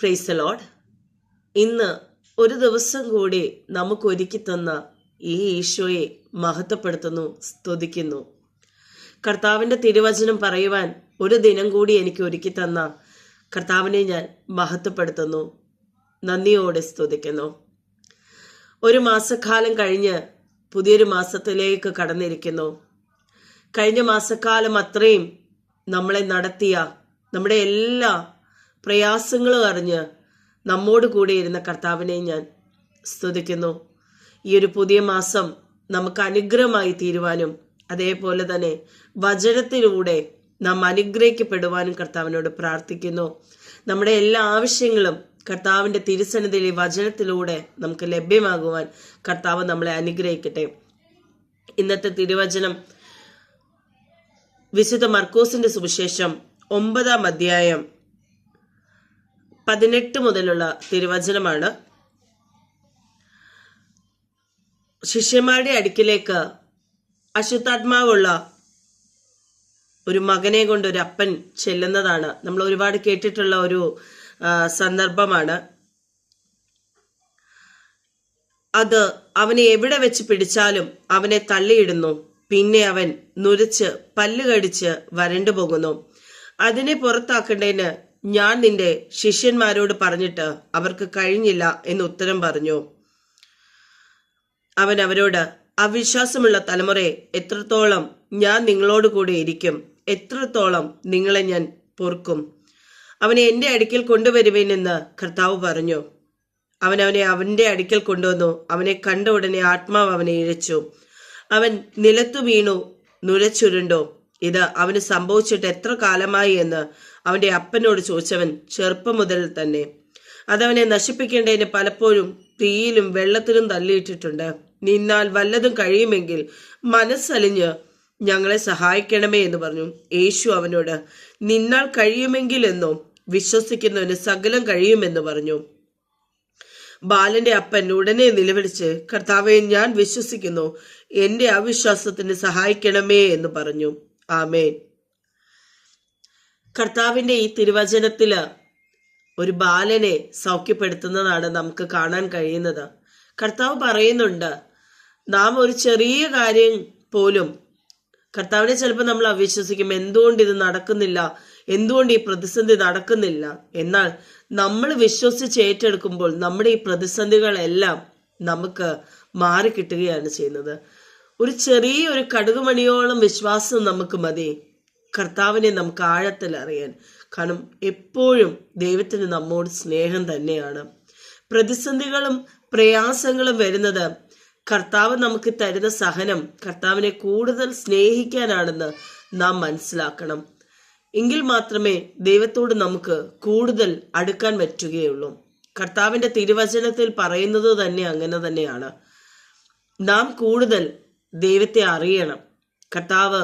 Praise the Lord. ഇന്ന് ഒരു ദിവസം കൂടി നമുക്ക് ഒരുക്കി തന്ന ഈ ഈശോയെ മഹത്വപ്പെടുത്തുന്നു, സ്തുതിക്കുന്നു. കർത്താവിൻ്റെ തിരുവചനം പറയുവാൻ ഒരു ദിനം കൂടി എനിക്ക് ഒരുക്കി തന്ന കർത്താവിനെ ഞാൻ മഹത്വപ്പെടുത്തുന്നു, നന്ദിയോടെ സ്തുതിക്കുന്നു. ഒരു മാസക്കാലം കഴിഞ്ഞ് പുതിയൊരു മാസത്തിലേക്ക് കടന്നിരിക്കുന്നു. കഴിഞ്ഞ മാസക്കാലം അത്രയും നമ്മളെ നടത്തിയ, നമ്മുടെ എല്ലാ പ്രയാസങ്ങളും അറിഞ്ഞ് നമ്മോട് കൂടെ ഇരുന്ന കർത്താവിനെ ഞാൻ സ്തുതിക്കുന്നു. ഈ ഒരു പുതിയ മാസം നമുക്ക് അനുഗ്രഹമായി തീരുവാനും അതേപോലെ തന്നെ വചനത്തിലൂടെ നാം അനുഗ്രഹിക്കപ്പെടുവാനും കർത്താവിനോട് പ്രാർത്ഥിക്കുന്നു. നമ്മുടെ എല്ലാ ആവശ്യങ്ങളും കർത്താവിൻ്റെ തിരുസന്നിധിയിലെ വചനത്തിലൂടെ നമുക്ക് ലഭ്യമാകുവാൻ കർത്താവ് നമ്മളെ അനുഗ്രഹിക്കട്ടെ. ഇന്നത്തെ തിരുവചനം വിശുദ്ധ മർക്കോസിന്റെ സുവിശേഷം 9-ാം അധ്യായം 18 മുതലുള്ള തിരുവചനമാണ്. ശിഷ്യന്മാരുടെ അടുക്കിലേക്ക് അശുദ്ധാത്മാവുള്ള ഒരു മകനെ കൊണ്ട് ഒരു അപ്പൻ ചെല്ലുന്നതാണ്. നമ്മൾ ഒരുപാട് കേട്ടിട്ടുള്ള ഒരു സന്ദർഭമാണ് അത്. അവനെ എവിടെ വെച്ച് പിടിച്ചാലും അവനെ തള്ളിയിടുന്നു. പിന്നെ അവൻ നുരച്ച് പല്ല് കടിച്ച് വരണ്ടു പോകുന്നു. അതിനെ പുറത്താക്കേണ്ടതിന് ഞാൻ നിന്റെ ശിഷ്യന്മാരോട് പറഞ്ഞിട്ട് അവർക്ക് കഴിഞ്ഞില്ല എന്ന് ഉത്തരം പറഞ്ഞു. അവൻ അവരോട്, അവിശ്വാസമുള്ള തലമുറയെ, എത്രത്തോളം ഞാൻ നിങ്ങളോട് കൂടെ ഇരിക്കും, എത്രത്തോളം നിങ്ങളെ ഞാൻ പൊറുക്കും. അവനെ എൻ്റെ അടുക്കൽ കൊണ്ടുവരുവേനെന്ന് കർത്താവ് പറഞ്ഞു. അവനെ അവൻ്റെ അടുക്കൽ കൊണ്ടുവന്നു. അവനെ കണ്ട ഉടനെ ആത്മാവ് അവനെ ഇഴച്ചു. അവൻ നിലത്തു വീണു നുരച്ചുരുണ്ടോ. ഇത് അവന് സംഭവിച്ചിട്ട് എത്ര കാലമായി എന്ന് അവന്റെ അപ്പനോട് ചോദിച്ചവൻ ചെറുപ്പം മുതൽ തന്നെ. അതവനെ നശിപ്പിക്കേണ്ടതിന് പലപ്പോഴും തീയിലും വെള്ളത്തിലും തള്ളിയിട്ടിട്ടുണ്ട്. നിന്നാൽ വല്ലതും കഴിയുമെങ്കിൽ മനസ്സലിഞ്ഞ് ഞങ്ങളെ സഹായിക്കണമേ എന്ന് പറഞ്ഞു. യേശു അവനോട്, നിന്നാൽ കഴിയുമെങ്കിൽ എന്നോ, വിശ്വസിക്കുന്നവന് സകലം കഴിയുമെന്ന് പറഞ്ഞു. ബാലന്റെ അപ്പൻ ഉടനെ നിലവിളിച്ച്, കർത്താവെ, ഞാൻ വിശ്വസിക്കുന്നു, എന്റെ അവിശ്വാസത്തിന് സഹായിക്കണമേ എന്ന് പറഞ്ഞു. ആമേൻ. കർത്താവിന്റെ ഈ തിരുവചനത്തില് ഒരു ബാലനെ സൗഖ്യപ്പെടുത്തുന്നതാണ് നമുക്ക് കാണാൻ കഴിയുന്നത്. കർത്താവ് പറയുന്നുണ്ട്, നാം ഒരു ചെറിയ കാര്യം പോലും കർത്താവിനെ ചിലപ്പോൾ നമ്മൾ അവിശ്വസിക്കും. എന്തുകൊണ്ട് ഇത് നടക്കുന്നില്ല, എന്തുകൊണ്ട് ഈ പ്രതിസന്ധി നടക്കുന്നില്ല. എന്നാൽ നമ്മൾ വിശ്വസിച്ച് ഏറ്റെടുക്കുമ്പോൾ നമ്മുടെ ഈ പ്രതിസന്ധികളെല്ലാം നമുക്ക് മാറിക്കിട്ടുകയാണ് ചെയ്യുന്നത്. ഒരു ചെറിയൊരു കടുകുമണിയോളം വിശ്വാസം നമുക്ക് മതി കർത്താവിനെ നമുക്ക് ആഴത്തിൽ അറിയാൻ. കാരണം എപ്പോഴും ദൈവത്തിന് നമ്മോട് സ്നേഹം തന്നെയാണ്. പ്രതിസന്ധികളും പ്രയാസങ്ങളും വരുന്നത് കർത്താവ് നമുക്ക് തരുന്ന സഹനം കർത്താവിനെ കൂടുതൽ സ്നേഹിക്കാനാണെന്ന് നാം മനസ്സിലാക്കണം. എങ്കിൽ മാത്രമേ ദൈവത്തോട് നമുക്ക് കൂടുതൽ അടുക്കാൻ പറ്റുകയുള്ളൂ. കർത്താവിന്റെ തിരുവചനത്തിൽ പറയുന്നത് തന്നെ അങ്ങനെ തന്നെയാണ്. നാം കൂടുതൽ ദൈവത്തെ അറിയണം. കർത്താവ്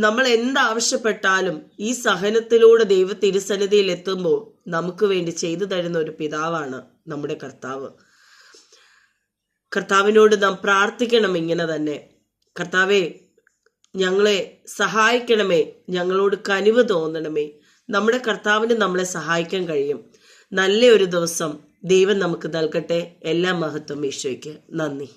നമ്മൾ എന്താവശ്യപ്പെട്ടാലും ഈ സഹനത്തിലൂടെ ദൈവ തിരുസന്നിധിയിൽ എത്തുമ്പോൾ നമുക്ക് വേണ്ടി ചെയ്തു തരുന്ന ഒരു പിതാവാണ് നമ്മുടെ കർത്താവ്. കർത്താവിനോട് നാം പ്രാർത്ഥിക്കണം ഇങ്ങനെ തന്നെ, കർത്താവെ, ഞങ്ങളെ സഹായിക്കണമേ, ഞങ്ങളോട് കനിവ് തോന്നണമേ. നമ്മുടെ കർത്താവിന് നമ്മളെ സഹായിക്കാൻ കഴിയും. നല്ലൊരു ദിവസം ദൈവം നമുക്ക് നൽകട്ടെ. എല്ലാ മഹത്വം ഈശോയ്ക്ക്. നന്ദി.